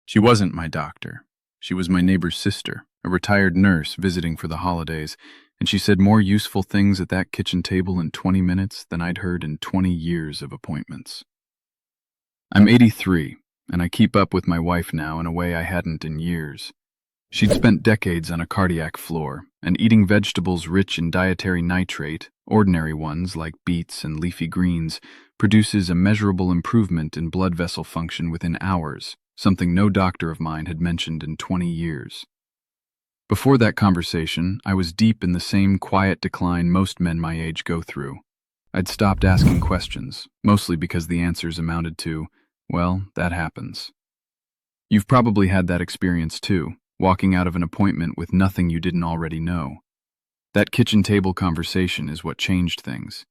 She wasn't my doctor. She was my neighbor's sister, a retired nurse visiting for the holidays, and she said more useful things at that kitchen table in 20 minutes than I'd heard in 20 years of appointments. I'm 83, and I keep up with my wife now in a way I hadn't in years. She'd spent decades on a cardiac floor, and eating vegetables rich in dietary nitrate, ordinary ones like beets and leafy greens, produces a measurable improvement in blood vessel function within hours, something no doctor of mine had mentioned in 20 years. Before that conversation, I was deep in the same quiet decline most men my age go through. I'd stopped asking questions, mostly because the answers amounted to, well, that happens. You've probably had that experience too, walking out of an appointment with nothing you didn't already know. That kitchen table conversation is what changed things.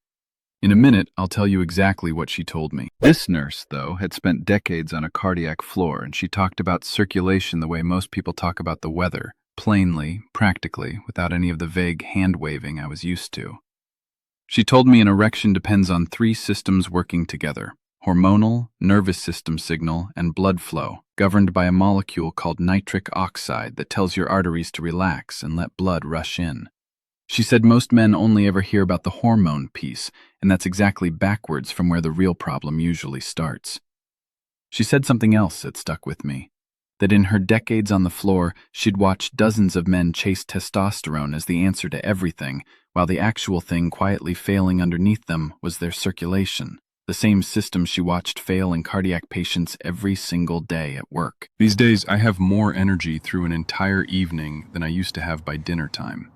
In a minute, I'll tell you exactly what she told me. This nurse, though, had spent decades on a cardiac floor, and she talked about circulation the way most people talk about the weather, plainly, practically, without any of the vague hand-waving I was used to. She told me an erection depends on 3 systems working together: hormonal, nervous system signal, and blood flow, governed by a molecule called nitric oxide that tells your arteries to relax and let blood rush in. She said most men only ever hear about the hormone piece, and that's exactly backwards from where the real problem usually starts. She said something else that stuck with me, that in her decades on the floor, she'd watched dozens of men chase testosterone as the answer to everything, while the actual thing quietly failing underneath them was their circulation, the same system she watched fail in cardiac patients every single day at work. These days, I have more energy through an entire evening than I used to have by dinner time.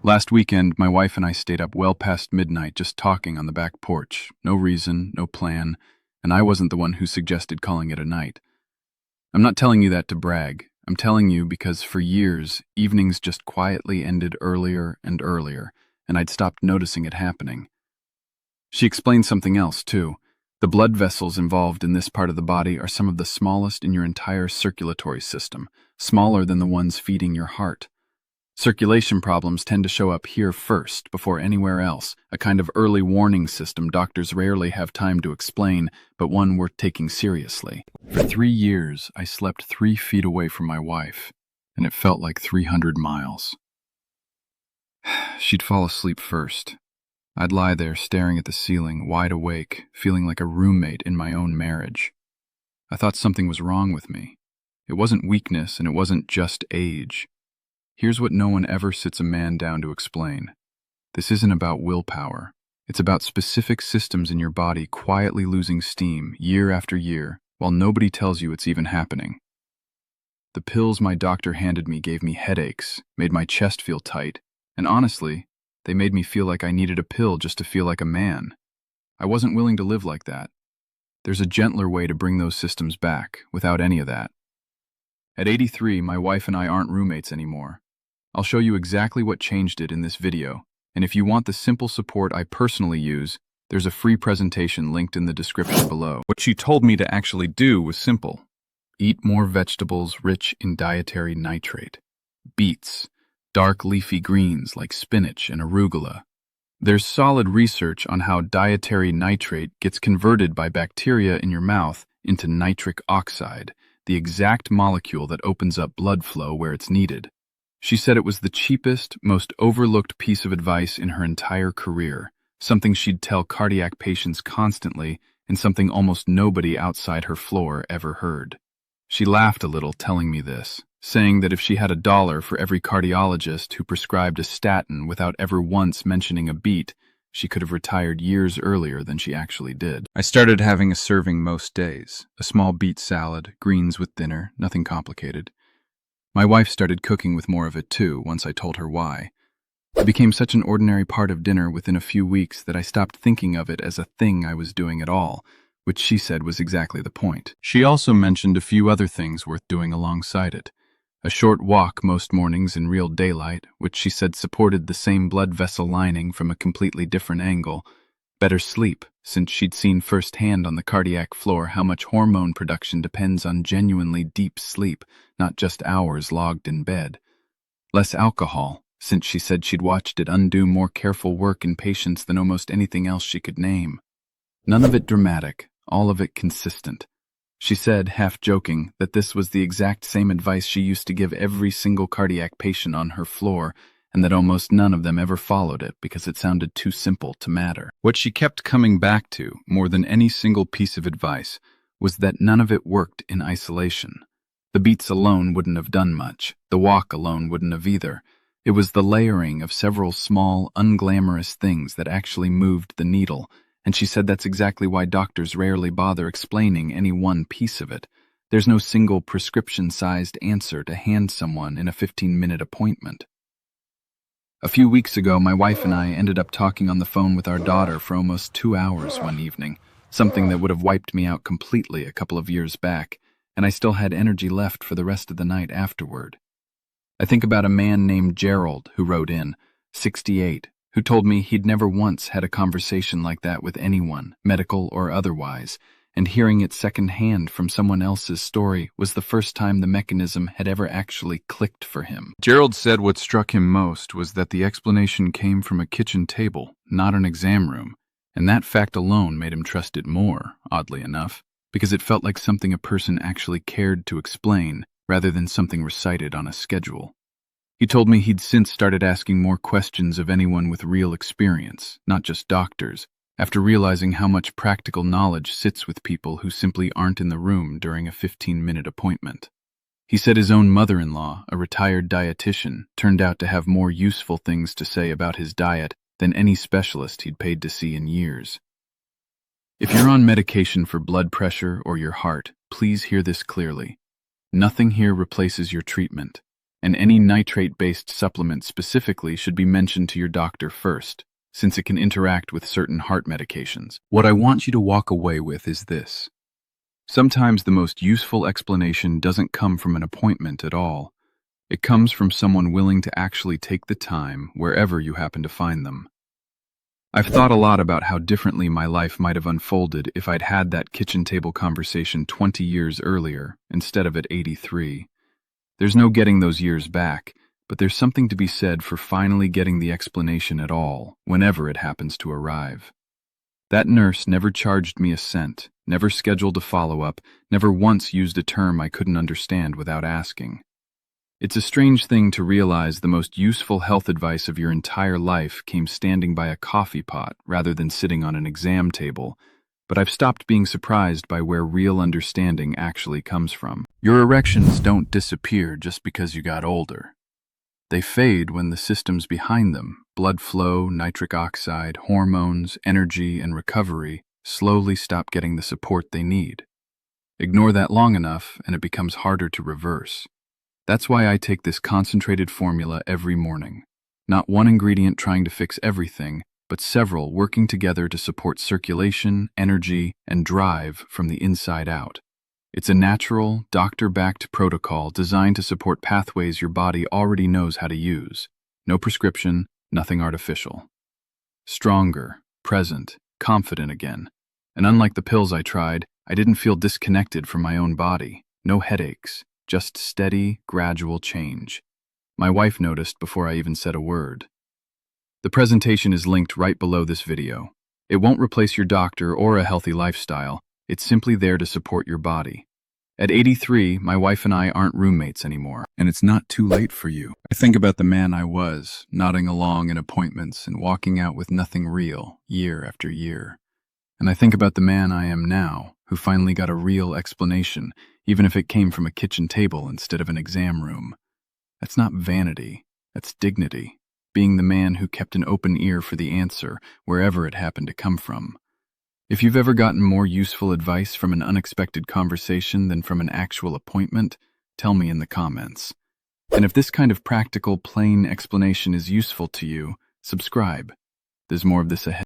Last weekend, my wife and I stayed up well past midnight just talking on the back porch. No reason, no plan, and I wasn't the one who suggested calling it a night. I'm not telling you that to brag. I'm telling you because for years, evenings just quietly ended earlier and earlier, and I'd stopped noticing it happening. She explained something else, too. The blood vessels involved in this part of the body are some of the smallest in your entire circulatory system, smaller than the ones feeding your heart. Circulation problems tend to show up here first, before anywhere else, a kind of early warning system doctors rarely have time to explain, but one worth taking seriously. For 3 years, I slept 3 feet away from my wife, and it felt like 300 miles. She'd fall asleep first. I'd lie there staring at the ceiling, wide awake, feeling like a roommate in my own marriage. I thought something was wrong with me. It wasn't weakness, and it wasn't just age. Here's what no one ever sits a man down to explain. This isn't about willpower. It's about specific systems in your body quietly losing steam year after year while nobody tells you it's even happening. The pills my doctor handed me gave me headaches, made my chest feel tight, and honestly, they made me feel like I needed a pill just to feel like a man. I wasn't willing to live like that. There's a gentler way to bring those systems back, without any of that. At 83, my wife and I aren't roommates anymore. I'll show you exactly what changed it in this video, and if you want the simple support I personally use, there's a free presentation linked in the description below. What she told me to actually do was simple. Eat more vegetables rich in dietary nitrate. Beets, dark leafy greens like spinach and arugula. There's solid research on how dietary nitrate gets converted by bacteria in your mouth into nitric oxide, the exact molecule that opens up blood flow where it's needed. She said it was the cheapest, most overlooked piece of advice in her entire career, something she'd tell cardiac patients constantly, and something almost nobody outside her floor ever heard. She laughed a little telling me this, saying that if she had $1 for every cardiologist who prescribed a statin without ever once mentioning a beet, she could have retired years earlier than she actually did. I started having a serving most days, a small beet salad, greens with dinner, nothing complicated. My wife started cooking with more of it too, once I told her why. It became such an ordinary part of dinner within a few weeks that I stopped thinking of it as a thing I was doing at all, which she said was exactly the point. She also mentioned a few other things worth doing alongside it. A short walk most mornings in real daylight, which she said supported the same blood vessel lining from a completely different angle. Better sleep, since she'd seen firsthand on the cardiac floor how much hormone production depends on genuinely deep sleep, not just hours logged in bed. Less alcohol, since she said she'd watched it undo more careful work in patients than almost anything else she could name. None of it dramatic, all of it consistent. She said, half joking, that this was the exact same advice she used to give every single cardiac patient on her floor, and that almost none of them ever followed it because it sounded too simple to matter. What she kept coming back to, more than any single piece of advice, was that none of it worked in isolation. The beats alone wouldn't have done much. The walk alone wouldn't have either. It was the layering of several small, unglamorous things that actually moved the needle, and she said that's exactly why doctors rarely bother explaining any one piece of it. There's no single prescription-sized answer to hand someone in a 15-minute appointment. A few weeks ago, my wife and I ended up talking on the phone with our daughter for almost 2 hours one evening, something that would have wiped me out completely a couple of years back, and I still had energy left for the rest of the night afterward. I think about a man named Gerald who wrote in, 68, who told me he'd never once had a conversation like that with anyone, medical or otherwise, and hearing it secondhand from someone else's story was the first time the mechanism had ever actually clicked for him. Gerald said what struck him most was that the explanation came from a kitchen table, not an exam room, and that fact alone made him trust it more, oddly enough, because it felt like something a person actually cared to explain, rather than something recited on a schedule. He told me he'd since started asking more questions of anyone with real experience, not just doctors, after realizing how much practical knowledge sits with people who simply aren't in the room during a 15-minute appointment. He said his own mother-in-law, a retired dietitian, turned out to have more useful things to say about his diet than any specialist he'd paid to see in years. If you're on medication for blood pressure or your heart, please hear this clearly. Nothing here replaces your treatment, and any nitrate-based supplement specifically should be mentioned to your doctor first, since it can interact with certain heart medications. What I want you to walk away with is this. Sometimes the most useful explanation doesn't come from an appointment at all. It comes from someone willing to actually take the time wherever you happen to find them. I've thought a lot about how differently my life might have unfolded if I'd had that kitchen table conversation 20 years earlier instead of at 83. There's no getting those years back, but there's something to be said for finally getting the explanation at all, whenever it happens to arrive. That nurse never charged me a cent, never scheduled a follow-up, never once used a term I couldn't understand without asking. It's a strange thing to realize the most useful health advice of your entire life came standing by a coffee pot rather than sitting on an exam table, but I've stopped being surprised by where real understanding actually comes from. Your erections don't disappear just because you got older. They fade when the systems behind them, blood flow, nitric oxide, hormones, energy, and recovery, slowly stop getting the support they need. Ignore that long enough, and it becomes harder to reverse. That's why I take this concentrated formula every morning. Not one ingredient trying to fix everything, but several working together to support circulation, energy, and drive from the inside out. It's a natural, doctor-backed protocol designed to support pathways your body already knows how to use. No prescription, nothing artificial. Stronger, present, confident again. And unlike the pills I tried, I didn't feel disconnected from my own body. No headaches, just steady, gradual change. My wife noticed before I even said a word. The presentation is linked right below this video. It won't replace your doctor or a healthy lifestyle. It's simply there to support your body. At 83, my wife and I aren't roommates anymore, and it's not too late for you. I think about the man I was, nodding along in appointments and walking out with nothing real, year after year. And I think about the man I am now, who finally got a real explanation, even if it came from a kitchen table instead of an exam room. That's not vanity, that's dignity. Being the man who kept an open ear for the answer, wherever it happened to come from. If you've ever gotten more useful advice from an unexpected conversation than from an actual appointment, tell me in the comments. And if this kind of practical, plain explanation is useful to you, subscribe. There's more of this ahead.